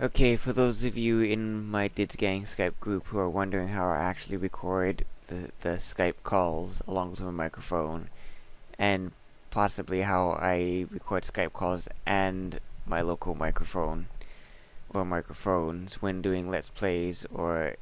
Okay, for those of you in my Diddz Gang Skype group who are wondering how I actually record the Skype calls along with my microphone, and possibly how I record Skype calls and my local microphone or microphones when doing Let's Plays or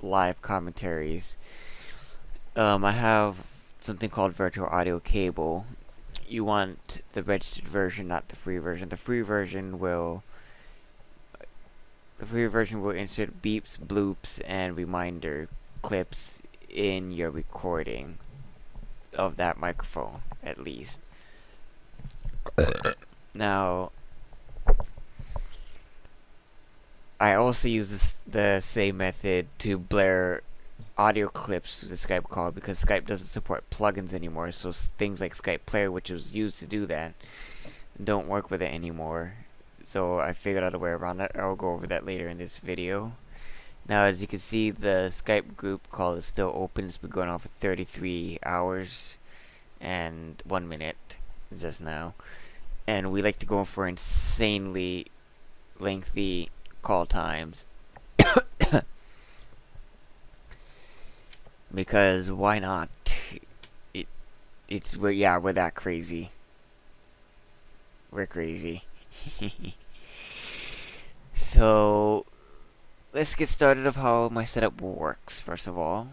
live commentaries, I have something called virtual audio cable. You want the registered version, not the free version. The free version will insert beeps, bloops, and reminder clips in your recording of that microphone, at least. Now, I also use the same method to blare audio clips to the Skype call because Skype doesn't support plugins anymore, so things like Skype Player, which was used to do that, don't work with it anymore. So I figured out a way around that. I'll go over that later in this video. Now, as you can see, the Skype group call is still open. It's been going on for 33 hours and 1 minute just now. And we like to go for insanely lengthy call times. Because why not? We're that crazy. We're crazy. So let's get started of how my setup works. First of all,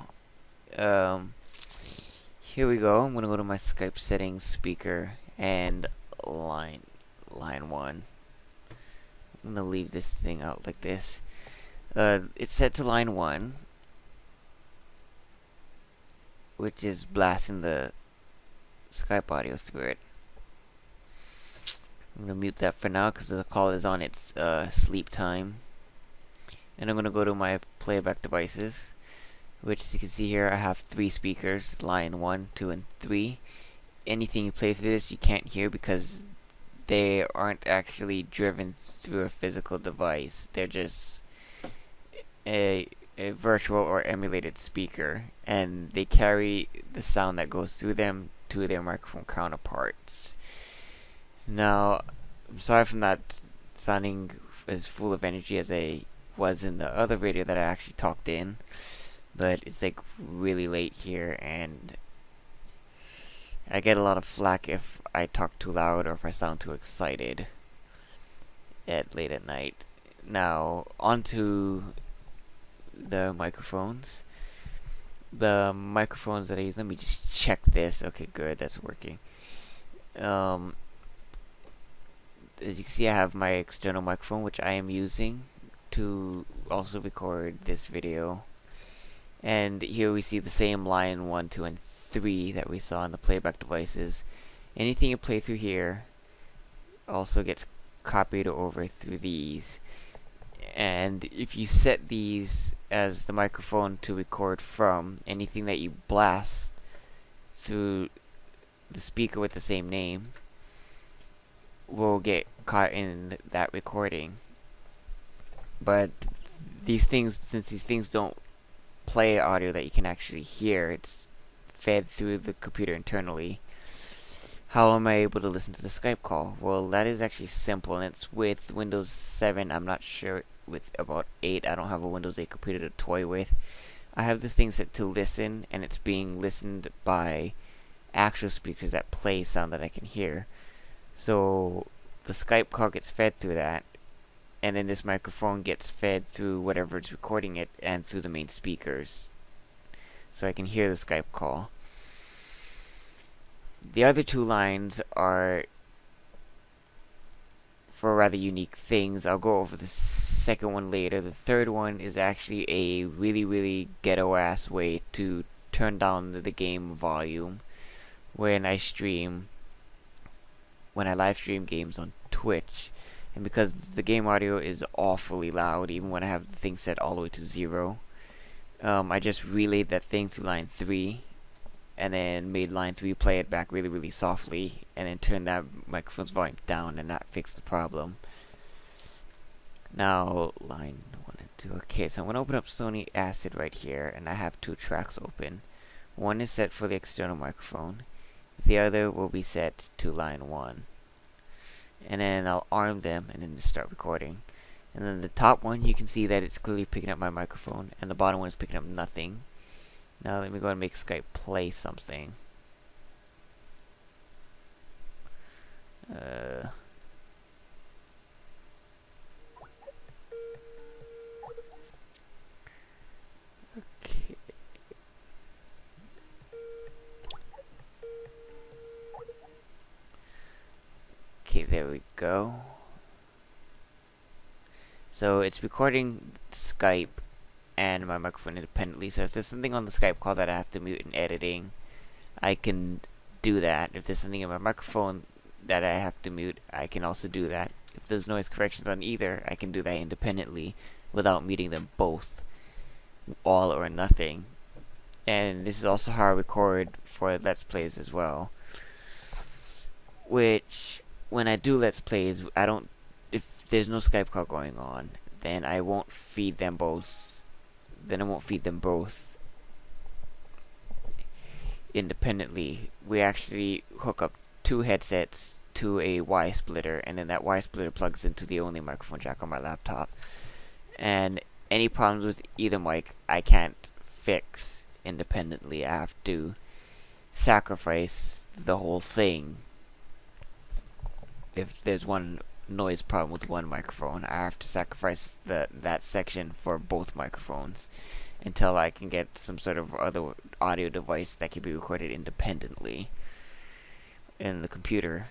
here we go. I'm gonna go to my Skype settings, speaker, and line 1. I'm gonna leave this thing out like this. It's set to line 1, which is blasting the Skype audio through it. I'm gonna mute that for now because the call is on its sleep time. And I'm gonna go to my playback devices, which, as you can see here, I have 3 speakers, line 1, 2, and 3. Anything you play through this you can't hear because they aren't actually driven through a physical device. They're just a virtual or emulated speaker, and they carry the sound that goes through them to their microphone counterparts. Now, I'm sorry for not sounding as full of energy as I was in the other video that I actually talked in, but it's like really late here, and I get a lot of flack if I talk too loud or if I sound too excited late at night. Now, onto the microphones. The microphones that I use, let me just check this. Okay, good, that's working. As you can see, I have my external microphone, which I am using to also record this video. And here we see the same line 1, 2, and 3 that we saw in the playback devices. Anything you play through here also gets copied over through these. And if you set these as the microphone to record from, anything that you blast through the speaker with the same name will get caught in that recording. But these things, since these things don't play audio that you can actually hear, it's fed through the computer internally. How am I able to listen to the Skype call? Well, that is actually simple, and it's with Windows 7. I'm not sure with about 8. I don't have a Windows 8 computer to toy with. I have this thing set to listen, and it's being listened by actual speakers that play sound that I can hear. So the Skype call gets fed through that, and then this microphone gets fed through whatever it's recording it and through the main speakers, so I can hear the Skype call. The other 2 lines are for rather unique things. I'll go over the second one later. The third one is actually a really ghetto ass way to turn down the game volume when I live stream games on Twitch. And because the game audio is awfully loud, even when I have the thing set all the way to 0, I just relayed that thing through line 3, and then made line 3 play it back really softly, and then turn that microphone's volume down, and that fixed the problem. Now, line 1 and 2. Okay, so I'm going to open up Sony Acid right here, and I have 2 tracks open. One is set for the external microphone. The other will be set to line 1. And then I'll arm them and then just start recording. And then the top one, you can see that it's clearly picking up my microphone, and the bottom one is picking up nothing. Now let me go and make Skype play something. Okay. Okay, there we go. So it's recording Skype and my microphone independently. So if there's something on the Skype call that I have to mute in editing, I can do that. If there's something in my microphone that I have to mute, I can also do that. If there's noise corrections on either, I can do that independently without muting them both, all or nothing. And this is also how I record for Let's Plays as well. Which, when I do Let's Plays, if there's no Skype call going on, then I won't feed them both. Then I won't feed them both independently. We actually hook up two headsets to a Y splitter, and then that Y splitter plugs into the only microphone jack on my laptop. And any problems with either mic, I can't fix independently. I have to sacrifice the whole thing. If there's one noise problem with one microphone, I have to sacrifice that section for both microphones until I can get some sort of other audio device that can be recorded independently in the computer.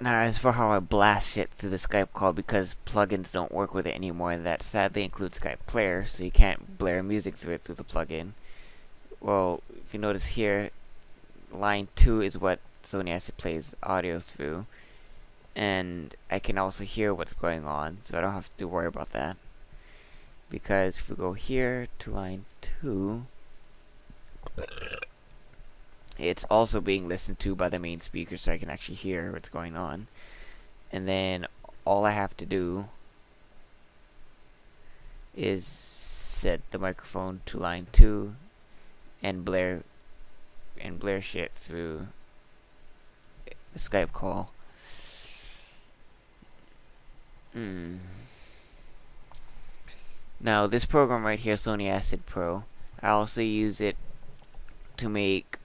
Now, as for how I blast shit through the Skype call, because plugins don't work with it anymore, that sadly includes Skype Player, so you can't blare music through it through the plugin. Well, if you notice here, line 2 is what Sony Acid plays audio through, and I can also hear what's going on, so I don't have to worry about that. Because if we go here to line 2, it's also being listened to by the main speaker, so I can actually hear what's going on. And then all I have to do is set the microphone to line 2 and blare shit through the Skype call. Now this program right here, Sony Acid Pro, I also use it to make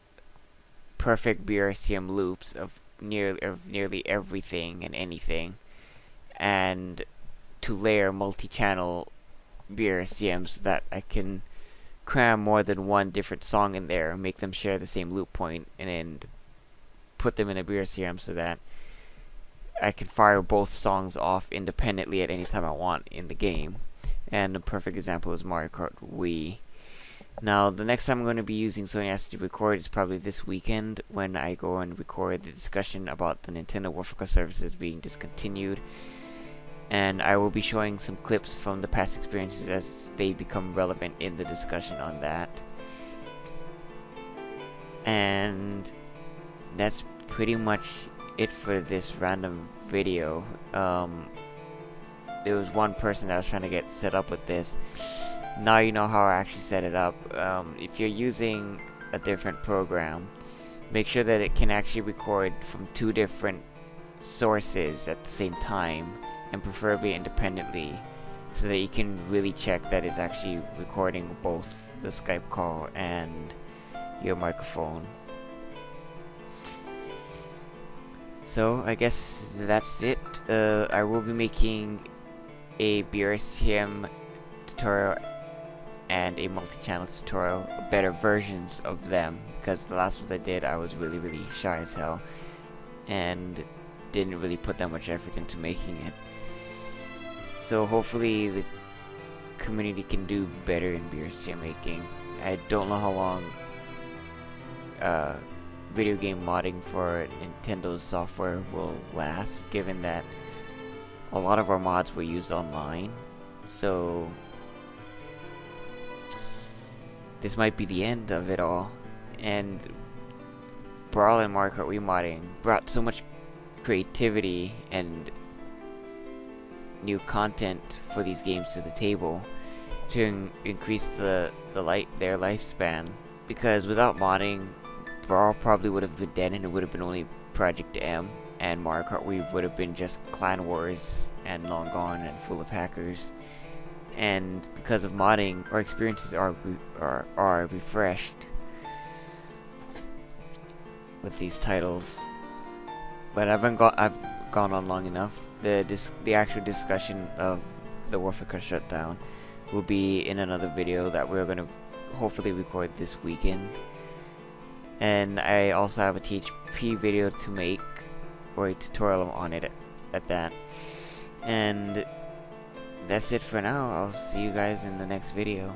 perfect BRCM loops of nearly everything and anything, and to layer multi-channel BRCMs so that I can cram more than one different song in there, make them share the same loop point, and then put them in a BRCM so that I can fire both songs off independently at any time I want in the game. And a perfect example is Mario Kart Wii. Now, the next time I'm going to be using Sony Acid to record is probably this weekend, when I go and record the discussion about the Nintendo World Cup services being discontinued. And I will be showing some clips from the past experiences as they become relevant in the discussion on that. And that's pretty much it for this random video. There was one person that was trying to get set up with this. Now you know how I actually set it up. If you're using a different program, make sure that it can actually record from two different sources at the same time, and preferably independently, so that you can really check that it's actually recording both the Skype call and your microphone. So I guess that's it. I will be making a BRCM tutorial and a multi-channel tutorial, better versions of them, because the last ones I did, I was really shy as hell and didn't really put that much effort into making it. So hopefully the community can do better in BRCM making. I don't know how long video game modding for Nintendo's software will last, given that a lot of our mods were used online. So this might be the end of it all. And Brawl and Mario Kart Wii modding brought so much creativity and new content for these games to the table to increase their lifespan. Because without modding, Brawl probably would have been dead and it would have been only Project M. and Mario Kart Wii would have been just Clan Wars and long gone and full of hackers. And because of modding, our experiences are refreshed with these titles. But I've gone on long enough. The actual discussion of the Warfare shutdown will be in another video that we're gonna hopefully record this weekend. And I also have a THP video to make, or a tutorial on it at that. And that's it for now. I'll see you guys in the next video.